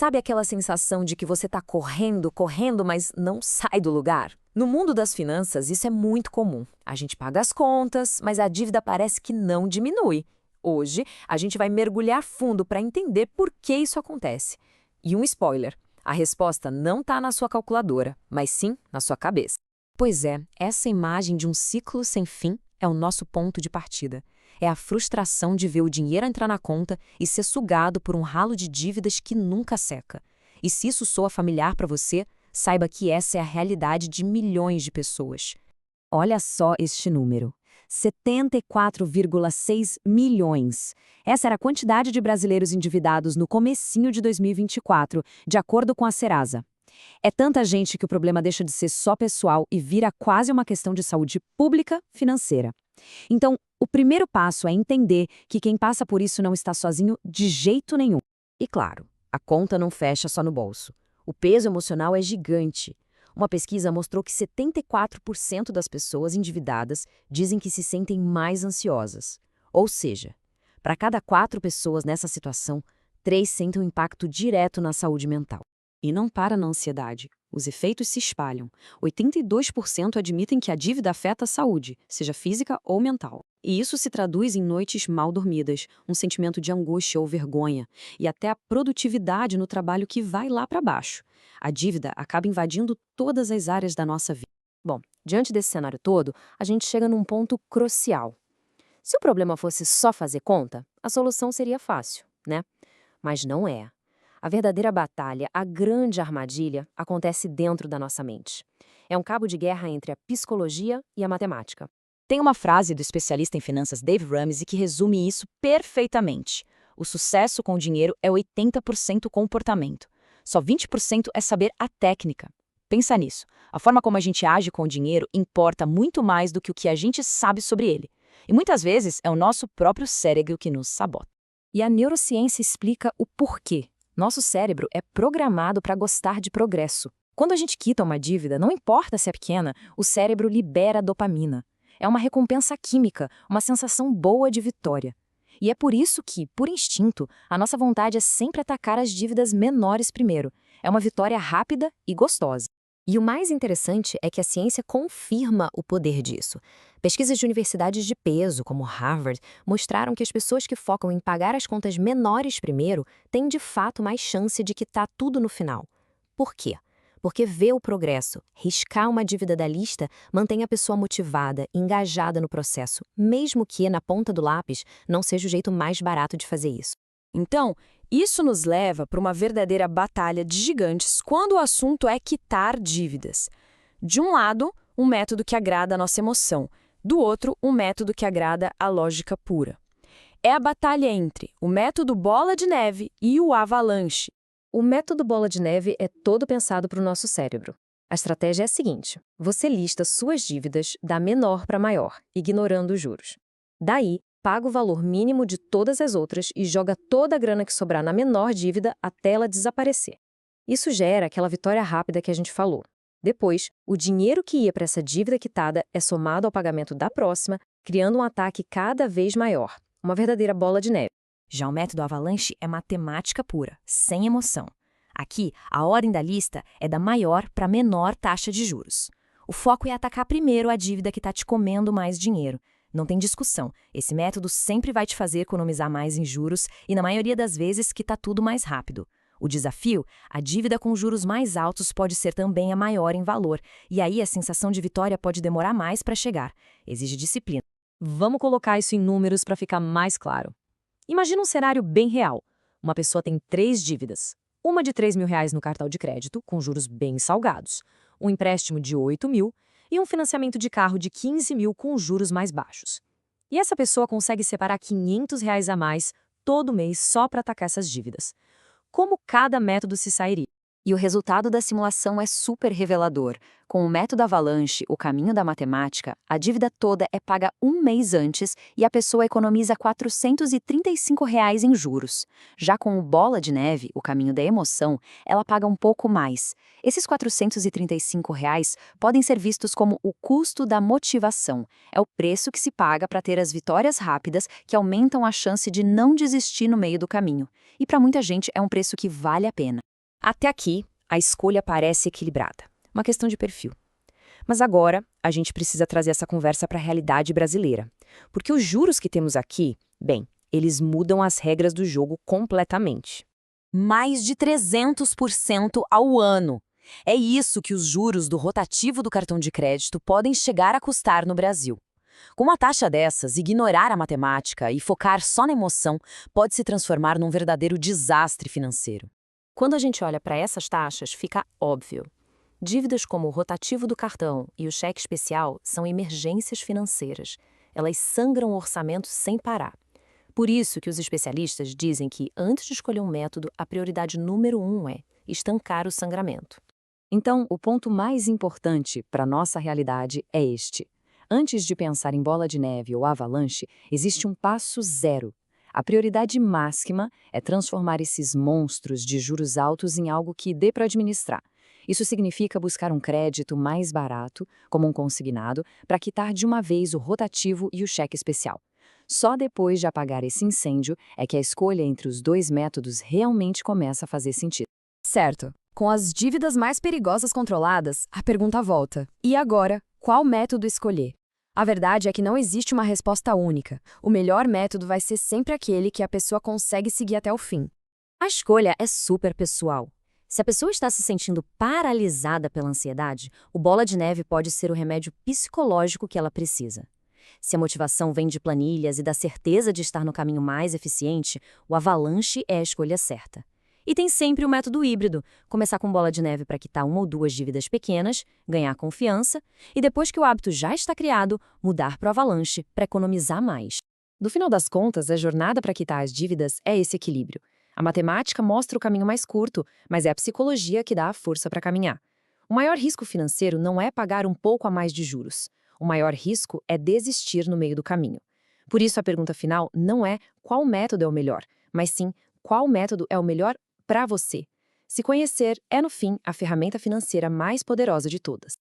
Sabe aquela sensação de que você está correndo, correndo, mas não sai do lugar? No mundo das finanças, isso é muito comum. A gente paga as contas, mas a dívida parece que não diminui. Hoje, a gente vai mergulhar fundo para entender por que isso acontece. E um spoiler: a resposta não está na sua calculadora, mas sim na sua cabeça. Pois é, essa imagem de um ciclo sem fim é o nosso ponto de partida. É a frustração de ver o dinheiro entrar na conta e ser sugado por um ralo de dívidas que nunca seca. E se isso soa familiar para você, saiba que essa é a realidade de milhões de pessoas. Olha só este número: 74,6 milhões. Essa era a quantidade de brasileiros endividados no comecinho de 2024, de acordo com a Serasa. É tanta gente que o problema deixa de ser só pessoal e vira quase uma questão de saúde pública financeira. Então, o primeiro passo é entender que quem passa por isso não está sozinho de jeito nenhum. E claro, a conta não fecha só no bolso. O peso emocional é gigante. Uma pesquisa mostrou que 74% das pessoas endividadas dizem que se sentem mais ansiosas. Ou seja, para cada 4 pessoas nessa situação, 3 sentem um impacto direto na saúde mental. E não para na ansiedade. Os efeitos se espalham. 82% admitem que a dívida afeta a saúde, seja física ou mental. E isso se traduz em noites mal dormidas, um sentimento de angústia ou vergonha, e até a produtividade no trabalho que vai lá para baixo. A dívida acaba invadindo todas as áreas da nossa vida. Bom, diante desse cenário todo, a gente chega num ponto crucial. Se o problema fosse só fazer conta, a solução seria fácil, né? Mas não é. A verdadeira batalha, a grande armadilha, acontece dentro da nossa mente. É um cabo de guerra entre a psicologia e a matemática. Tem uma frase do especialista em finanças Dave Ramsey que resume isso perfeitamente. O sucesso com o dinheiro é 80% comportamento. Só 20% é saber a técnica. Pensa nisso. A forma como a gente age com o dinheiro importa muito mais do que o que a gente sabe sobre ele. E muitas vezes é o nosso próprio cérebro que nos sabota. E a neurociência explica o porquê. Nosso cérebro é programado para gostar de progresso. Quando a gente quita uma dívida, não importa se é pequena, o cérebro libera dopamina. É uma recompensa química, uma sensação boa de vitória. E é por isso que, por instinto, a nossa vontade é sempre atacar as dívidas menores primeiro. É uma vitória rápida e gostosa. E o mais interessante é que a ciência confirma o poder disso. Pesquisas de universidades de peso, como Harvard, mostraram que as pessoas que focam em pagar as contas menores primeiro têm de fato mais chance de quitar tudo no final. Por quê? Porque ver o progresso, riscar uma dívida da lista, mantém a pessoa motivada, engajada no processo, mesmo que, na ponta do lápis, não seja o jeito mais barato de fazer isso. Então, isso nos leva para uma verdadeira batalha de gigantes quando o assunto é quitar dívidas. De um lado, um método que agrada a nossa emoção, do outro, um método que agrada a lógica pura. É a batalha entre o método bola de neve e o avalanche. O método bola de neve é todo pensado para o nosso cérebro. A estratégia é a seguinte: você lista suas dívidas da menor para maior, ignorando os juros. Daí, paga o valor mínimo de todas as outras e joga toda a grana que sobrar na menor dívida até ela desaparecer. Isso gera aquela vitória rápida que a gente falou. Depois, o dinheiro que ia para essa dívida quitada é somado ao pagamento da próxima, criando um ataque cada vez maior, uma verdadeira bola de neve. Já o método avalanche é matemática pura, sem emoção. Aqui, a ordem da lista é da maior para a menor taxa de juros. O foco é atacar primeiro a dívida que está te comendo mais dinheiro. Não tem discussão, esse método sempre vai te fazer economizar mais em juros e, na maioria das vezes, quitar tudo mais rápido. O desafio, a dívida com juros mais altos pode ser também a maior em valor, e aí a sensação de vitória pode demorar mais para chegar. Exige disciplina. Vamos colocar isso em números para ficar mais claro. Imagina um cenário bem real. Uma pessoa tem 3 dívidas. Uma de R$ 3.000 no cartão de crédito, com juros bem salgados. Um empréstimo de 8.000 e um financiamento de carro de 15.000 com juros mais baixos. E essa pessoa consegue separar R$ 500 a mais todo mês só para atacar essas dívidas. Como cada método se sairia? E o resultado da simulação é super revelador. Com o método avalanche, o caminho da matemática, a dívida toda é paga um mês antes e a pessoa economiza R$ 435 em juros. Já com o bola de neve, o caminho da emoção, ela paga um pouco mais. Esses R$ 435 podem ser vistos como o custo da motivação. É o preço que se paga para ter as vitórias rápidas que aumentam a chance de não desistir no meio do caminho. E para muita gente é um preço que vale a pena. Até aqui, a escolha parece equilibrada. Uma questão de perfil. Mas agora, a gente precisa trazer essa conversa para a realidade brasileira. Porque os juros que temos aqui, bem, eles mudam as regras do jogo completamente. Mais de 300% ao ano. É isso que os juros do rotativo do cartão de crédito podem chegar a custar no Brasil. Com uma taxa dessas, ignorar a matemática e focar só na emoção pode se transformar num verdadeiro desastre financeiro. Quando a gente olha para essas taxas, fica óbvio. Dívidas como o rotativo do cartão e o cheque especial são emergências financeiras. Elas sangram o orçamento sem parar. Por isso que os especialistas dizem que, antes de escolher um método, a prioridade número 1 é estancar o sangramento. Então, o ponto mais importante para a nossa realidade é este. Antes de pensar em bola de neve ou avalanche, existe um passo zero. A prioridade máxima é transformar esses monstros de juros altos em algo que dê para administrar. Isso significa buscar um crédito mais barato, como um consignado, para quitar de uma vez o rotativo e o cheque especial. Só depois de apagar esse incêndio é que a escolha entre os dois métodos realmente começa a fazer sentido. Certo. Com as dívidas mais perigosas controladas, a pergunta volta. E agora, qual método escolher? A verdade é que não existe uma resposta única. O melhor método vai ser sempre aquele que a pessoa consegue seguir até o fim. A escolha é super pessoal. Se a pessoa está se sentindo paralisada pela ansiedade, o bola de neve pode ser o remédio psicológico que ela precisa. Se a motivação vem de planilhas e da certeza de estar no caminho mais eficiente, o avalanche é a escolha certa. E tem sempre o método híbrido, começar com bola de neve para quitar uma ou duas dívidas pequenas, ganhar confiança, e depois que o hábito já está criado, mudar para o avalanche para economizar mais. No final das contas, a jornada para quitar as dívidas é esse equilíbrio. A matemática mostra o caminho mais curto, mas é a psicologia que dá a força para caminhar. O maior risco financeiro não é pagar um pouco a mais de juros. O maior risco é desistir no meio do caminho. Por isso, a pergunta final não é qual método é o melhor, mas sim qual método é o melhor para você. Se conhecer é, no fim, a ferramenta financeira mais poderosa de todas.